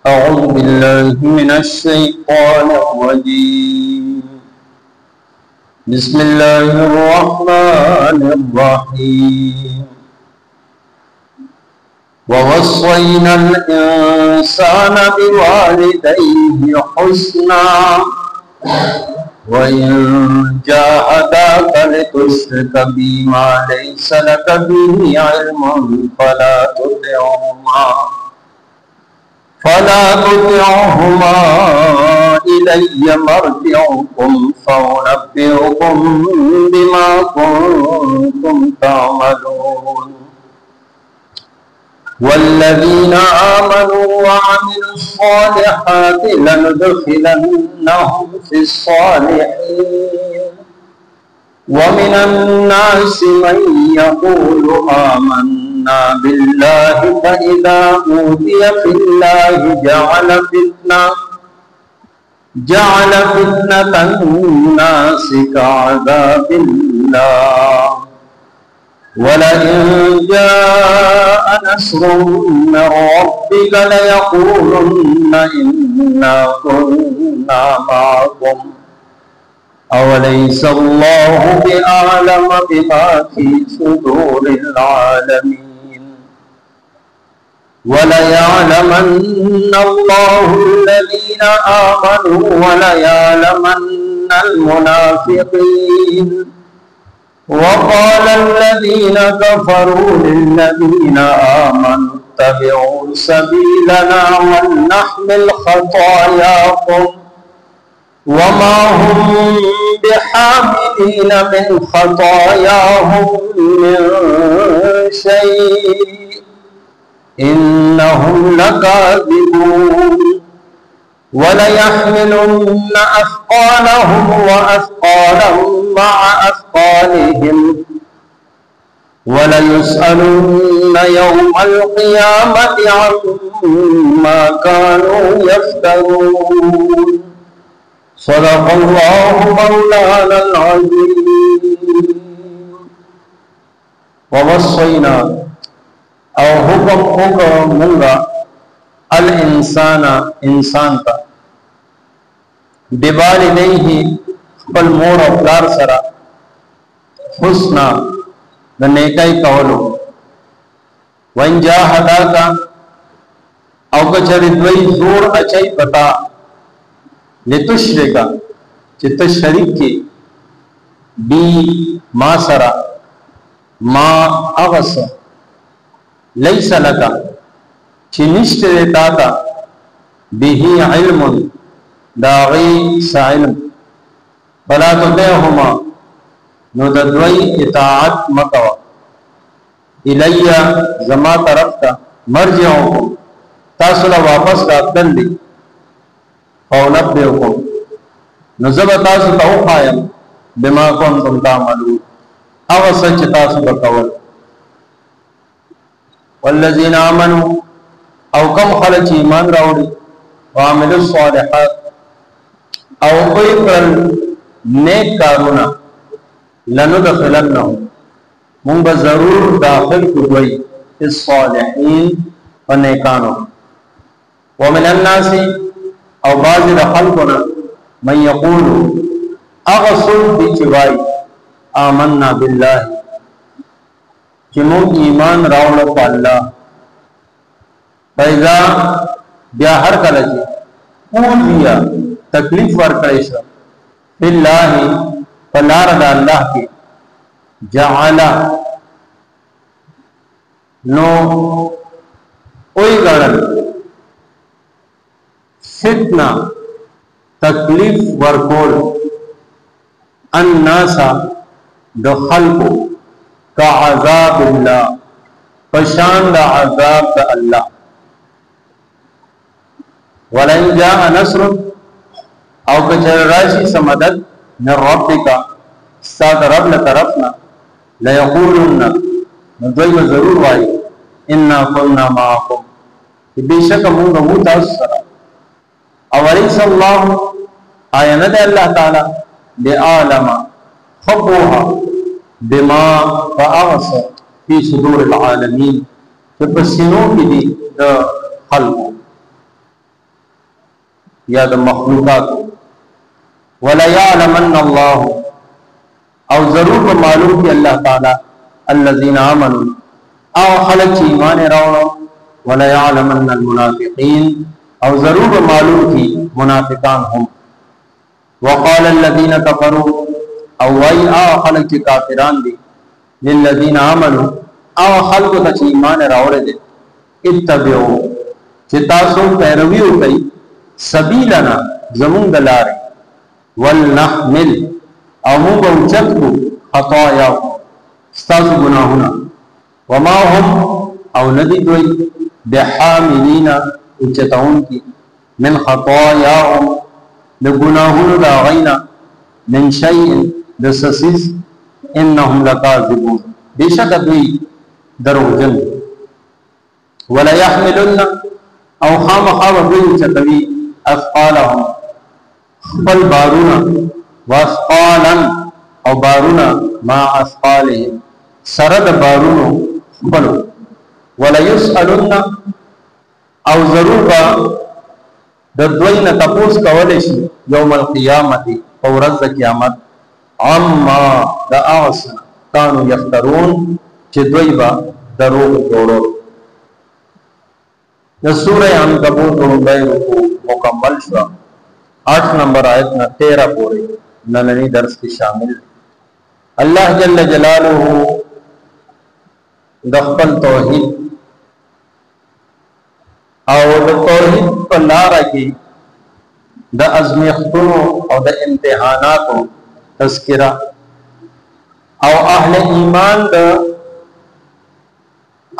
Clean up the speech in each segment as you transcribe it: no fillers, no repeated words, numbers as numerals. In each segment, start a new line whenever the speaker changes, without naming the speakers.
أعوذ بالله من الشيطان الرجيم. بسم الله الرحمن الرحيم. ووصينا الإنسان بوالديه حسنا وإن جاهداك لتشرك بي ما ليس لك به علم فلا تطعهما إلي مرجعكم فأنبئكم بما كنتم تعملون. والذين آمنوا وعملوا الصالحات لندخلنهم في الصالحين. ومن الناس من يقول آمنا بالله فإذا أوذي في الله جعل فتنة الناس كعذاب الله. ولئن جاء نصر من ربك ليقولن إنا كنا معكم أوليس الله بأعلم بما في صدور العالمين. وليعلمن الله الذين آمنوا وليعلمن المنافقين. وقال الذين كفروا للذين آمنوا اتبعوا سبيلنا ولنحمل خطاياكم وما هم بحاملين من خطاياهم من شيء إنهم لكاذبون. وليحملن أثقالهم وأثقالا مع أثقالهم وليسألن يوم القيامة عما كانوا يفترون. صدق الله مولانا العظيم. ووصينا او حکم منگا انسان کا بوالدیہ خپل مور او پلار سره حسنا د نیکای کولو. وان جاهداک او کچری دوی زور اچي پتا لتشرکا چت شریک کی بی ما سرا ما اغس لیس لکا چنشت دیتا تا بیہی علم داغی سعلم فلا تطیعهما نو ددوی اطاعت مکوا الی زما طرف تا مرجعوکم تاسولا واپس راتن دی فأنبئكم نزب تاسو ته وخایم بما كنتم تعملون هغه سچ تاسو وکول. والذین آمنوا او کم خلق ایمان راوړي وعملوا الصالحات او کوئی پر نیک کارونه لندخلنهم مونږ به ضرور داخل کوی الصالحین و نیکانو. ومن الناس او بعض د خلقنا من یقول اغسل دی چوای آمنا بالله چې مونږ ایمان راوړو په الله. فإذا بیا هر کله چې اوذیا تکلیف ورکړی شو بالله فلار د الله کې جعل نو اوئی ګړل فتنہ تکلیف ورکول الناسا دخلقو کا عذاب اللہ پشان دا عذاب دا اللہ. ولن جاء نصر او کچر راشی سمدد من ربکا ساد رب لطرفنا لیقولن ندوی ضرور وائی انا قلنا معاکم بے شک مونگا موتا سرا. اولیس اللہ آیند اللہ تعالی لعالم خبوها بما فاغس فی صدور العالمین کہ پسینوں کی دی خلق یا د مخلوقات. ولا يعلمن الله او ضرور معلوم کی اللہ تعالی الذين آمنوا او خلق چی ایمان راوڑو. ولا يعلمن المنافقین او ضرور معلوم کی منافقان هم. وقال الذين كفروا او وای او خلق چی کافران دی للذین آمنوا او خلق چی ایمان راوڑے دے اتبعوا چی تاسو پیرویو کئی سبیلنا زمون دلارے ولنحمل او مونږ اوچت کو خطایا ستاسو گناهونه وما هم او ندی دوی بحاملین اوچتاون کی من خطاياهم لگناهونه دا غینا من شیء دسسیس انهم لکاذبون بیشک دوی دروغجن. ولا يحملن او خامخا دوی اوچتوی اثقالهم خپل بارونا واسقالا او بارونا ما اسقالهم سرد بارونو خپلو. ولا يسألن او ضرور با د دوی نه تپوس کولی شي یوم القیامت او ورځ د قیامت عما د اغسن کانو یفترون چې دوی با دروغ جوړو. د سوره عنکبوت لومړی رکوع مکمل شو. 8 نمبر آیت نہ 13 پورے نننی درس کی شامل. اللہ جل جلالہ دخل توحید او د توحید په لاره کې د ازمیختونو او د امتحاناتو تذکرہ او اهل ایمان د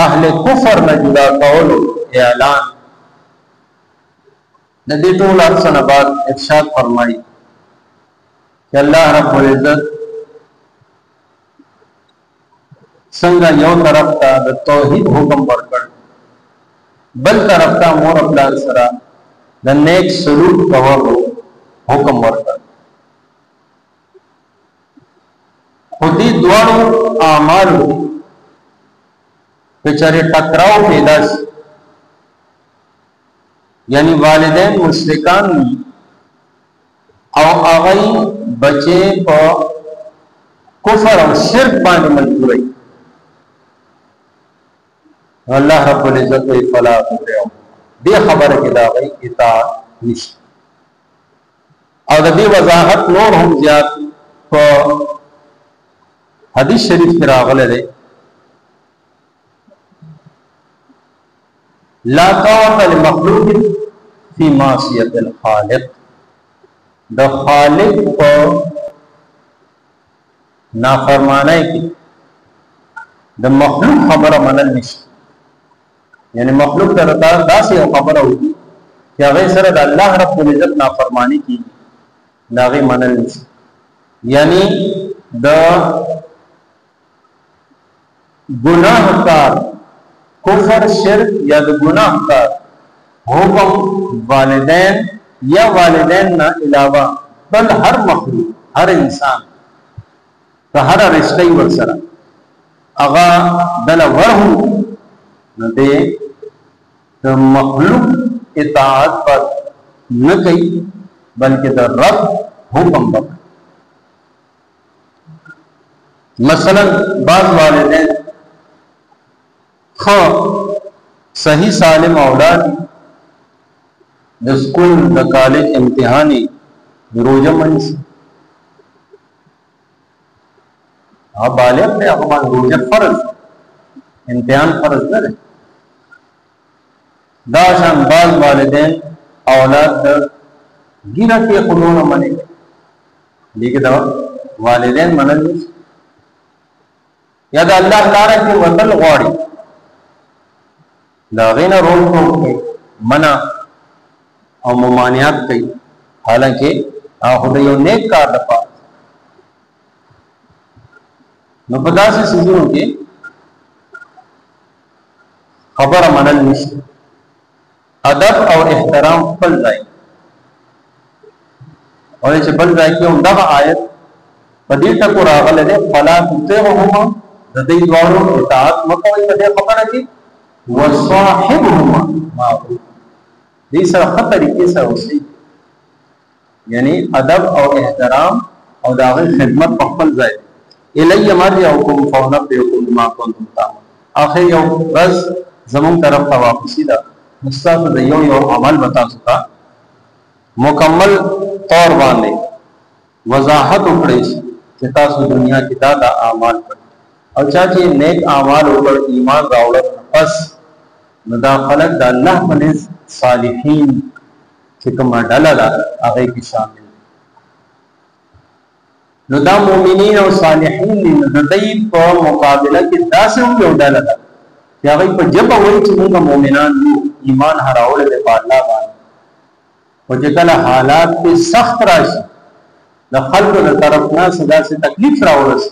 اهل کفر نه جدا کولو اعلان. د دې ټول اصل بعد ارشاد فرمایي کہ اللہ رب العزت څنګه یو طرف ته د توحید حکم ورکړ بل طرف ته مور خپل سره د نیک سلوک کولو حکم ورکړ. خودی دوانو اعمالو په چره ټکراو پیدا شي یعنی والدین مشرکان او هغه بچے په کفر او شرک باندې مجبورای. الله رب العزت ای فلا تطیعوا دې خبره کې دا غي اطاعت نشي. او د دې وضاحت نور هم زیات په حدیث شریف کې راغله ده لا طاعة لمخلوق فی معصیت الخالق. د خالق په نافرمانی کې د مخلوق خبره منل نشي. یعنی مخلوق درته داسې خبره وي چې هغه سره د الله رب العزت نافرمانی کی داغه منل نشي. یعنی د گناہ کار کفر شرک یا د گناہ کار حکم والدین یا والدین نہ علاوہ بل ہر مخلوق ہر انسان تو ہر رشتہ ورسرا اغا دل ورہو نہ دے تو مخلوق اطاعت پر نہ کئی بلکہ در رب حکم بک. مثلا بعض والدین خو صحیح سالم اولاد د سکول د کالج امتحانی روزه منسی بالغ نے اقبال روزه فرض امتحان فرض نہ رہے. دا شان بعض والدین اولاد گیرہ کے قانون منے لیکن دا والدین منل یا دا اللہ تعالی کی وطن غواړي دا غینا رول کو منع او ممانعات کوي حالانکه هغه یو نیک کار دپا نو په داسې سيزونو کې خبره منل نشي. ادب او احترام خپل ځای او چې بل ځای کې هم دا آیت په دې ټکو راغله ده فلا تطيعهما د دې دوارو اطاعت مکوئ په دې خبره کې وصاحبهما معروف دې سره خطرې کې سره اوسئ یعنی ادب او احترام او داغه خدمت په خپل ځای الی مرجعکم فنبئکم بما کنتم تعملون. اخر یو رز زمون طرف ته واپسی ده، مستاسو د یو عمل بتا سکا مکمل طور باندې وضاحت وکړي چې تاسو دنیا کې دا اعمال کړئ او چې نیک اعمال او ایمان راوړل پس نو دا خلق د الله باندې صالحین چې کوم ډله ده هغه کې شامل. نو دا مؤمنین او صالحین د دې په مقابله کې داسې یو ډله ده چې هغه په جبه وایي چې موږ مؤمنان یو، ایمان هراول د الله باندې، او چې کله حالات په سخت راشي د خلکو له طرف نه صدا سے تکلیف راورسي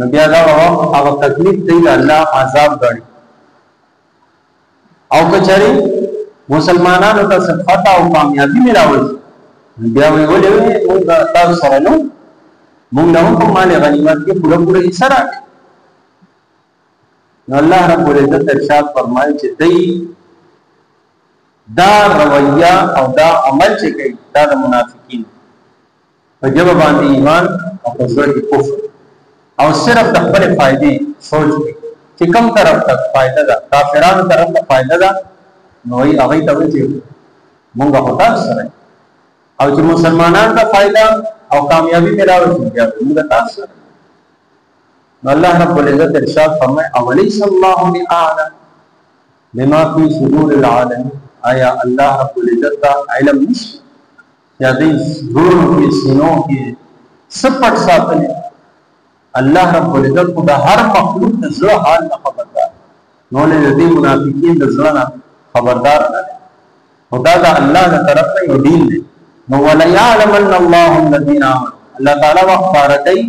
نو بیا دا هغه تکلیف دی الله عذاب غړي. او کچاري مسلمانانو ته فتح او کامیابی ملاوي بیا وی ولې موږ تاسو سره نو موږ نه په مال غنیمت کې پوره حصہ راکړو. نو الله رب العزت ارشاد فرمایي چې دی دا رویہ او دا عمل چې کوي دا د منافقین په جواب باندې ایمان او په ځړ کې کفر او صرف د خپل فائدې سوچ کوي چې کوم طرف ته فائدہ ده، کافرانو طرف ته فائدہ ده، نو هغه ته وایي چې مونږ هوتا سره او چې مسلمانانو ته فائدہ او کامیابی ملاوي کیږي موږ تاسو سره. نو الله رب العزت ارشاد فرمائے اولیس اللہ بأعلم بما فی صدور العالمین، آیا اللہ رب العزت کا علم نشي یا دې زړونو کې سینو کې سپټ ساتل؟ الله رب العزت کو د هر مخلوق د زړه حال نه خبردار، نو له دې منافقین د زړه نه خبردار نه خدا دا الله د طرف نه یو دین دی. نو ولا يعلمن الله الذين آمنوا، الله تعالی وقار کوي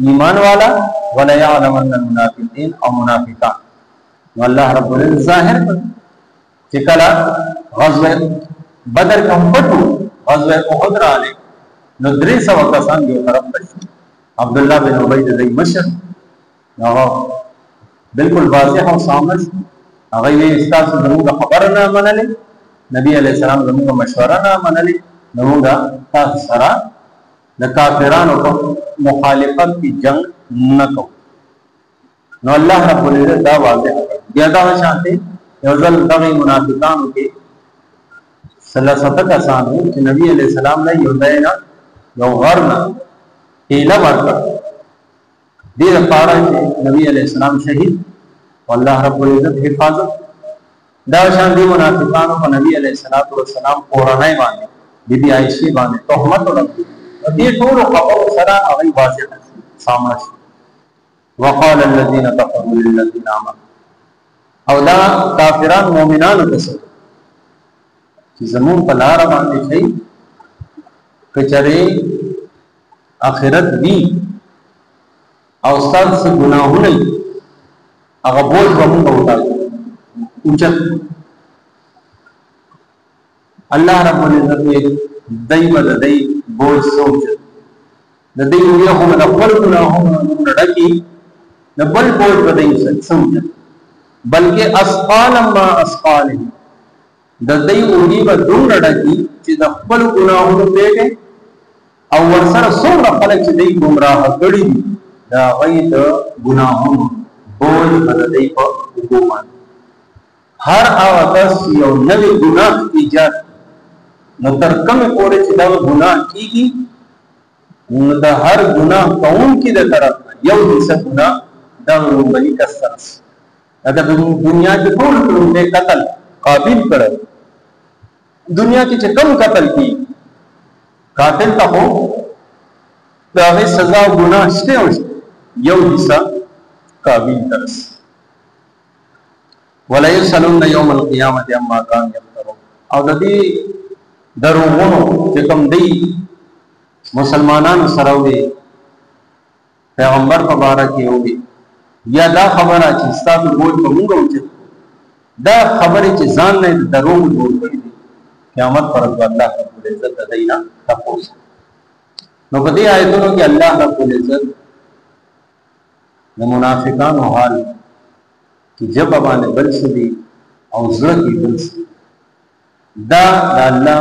ایمان والا، ولا يعلمن المنافقين او منافقان. نو الله رب العزت ظاهر چې کله غزوه بدر کوم پټو غزوه احد رااله نو 300 کسان یو طرف ته عبد الله بن ابي د مشر هغه بالکل واضح او سامنے هغه یې استاد زموږ خبر نه منلې، نبی علیہ السلام زموږ مشوره نه منلې، زموږ تاسو سره د کافرانو په مخالفت کی جنگ نه کو. نو الله رب العزت دا واضح بیا دا شانته یو ځل دغه منافقانو کې ثلاثه کسان چې نبی علیہ السلام نه یو دینا یو غرنا ایله ورکړ دې لپاره چې نبی علیہ السلام شهید والله رب العزت حفاظت. دا شان دي منافقانو په نبی علیہ السلام قرآنای باندې بيبي عائشہ باندې تهمت ورکړي، دې ټول خبرو سره هغه واضح سامنے شي. وقال الذين كفروا للذين آمنوا، او دا کافران مؤمنانو ته چې زمون په لار باندې شي کچره آخرت دی او ستاسو څخه ګناهونه هغه بوج کوم وټاکي اوچت. الله رب العزت دایمه د دې بوج سوچ د دې یو هم د خپل ګناهونو ډکی د بل بوج په دې سوچ بلکې اسقال ما اسقاله د دې اونې په دوه ډکی چې د خپل ګناهونو پیټه او ورسره څومره خلک چې دې گمراه کړي دا غي د ګناهونو بوج په دې په حکومت هر اوس یو نوې ګناه ایجاد نو تر کومه پورې چې دا ګناه کیږي نو دا هر ګناه قوم کې د طرف یو څه ګناه دا وروبلی کسر اگر دنیا کې ټول ټول قتل قابل کړو دنیا کې چې کم قتل کی قاتل ته هو دا غي سزا او ګناه شته یو حصہ قابل درس ولا يسلون يوم القيامه عما كانوا يفترون. او د دې دروغونو چې کوم دی مسلمانانو سره وي پیغمبر مبارک یو وي یا دا خبره چې ستاسو بوج په موږ وچه دا خبره چې ځان نه دروغ جوړ کړی دي قیامت پر الله رب العزت داینا تاسو. نو په دې آیتونو کې الله رب العزت د منافقانو حال کی جب باندې بلسدي او زړه کې بلسدي دا د الله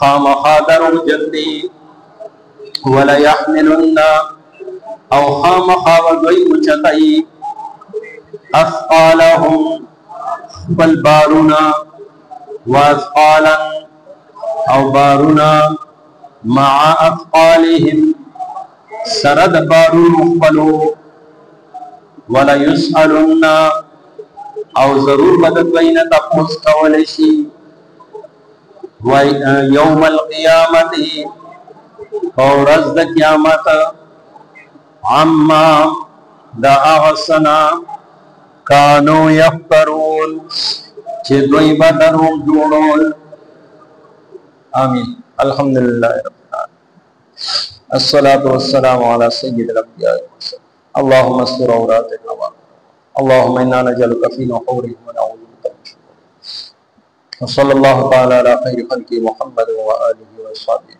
خامخا دروغجن دي ولا يحملن او خامخا ودوی اوچتئی اثقالهم بل بارونا واثقالا او بارونا مع اثقالهم سرد بارون مخبلو ولا يسألن او ضرور بدد بین تپوس کولشی یوم القیامت او رزد قیامت عما دا اغسنا کانو یفترون چه دوی با دروغ جوڑول. آمین. الحمدللہ رب العالمین. الصلاة والسلام على سید الانبیاء والمرسلین. اللهم استر عوراتنا اللهم انا نجعلك في نحورهم ونعوذ بك من شرورهم. وصلى الله تعالى على خير خلقه محمد وآله وصحبه.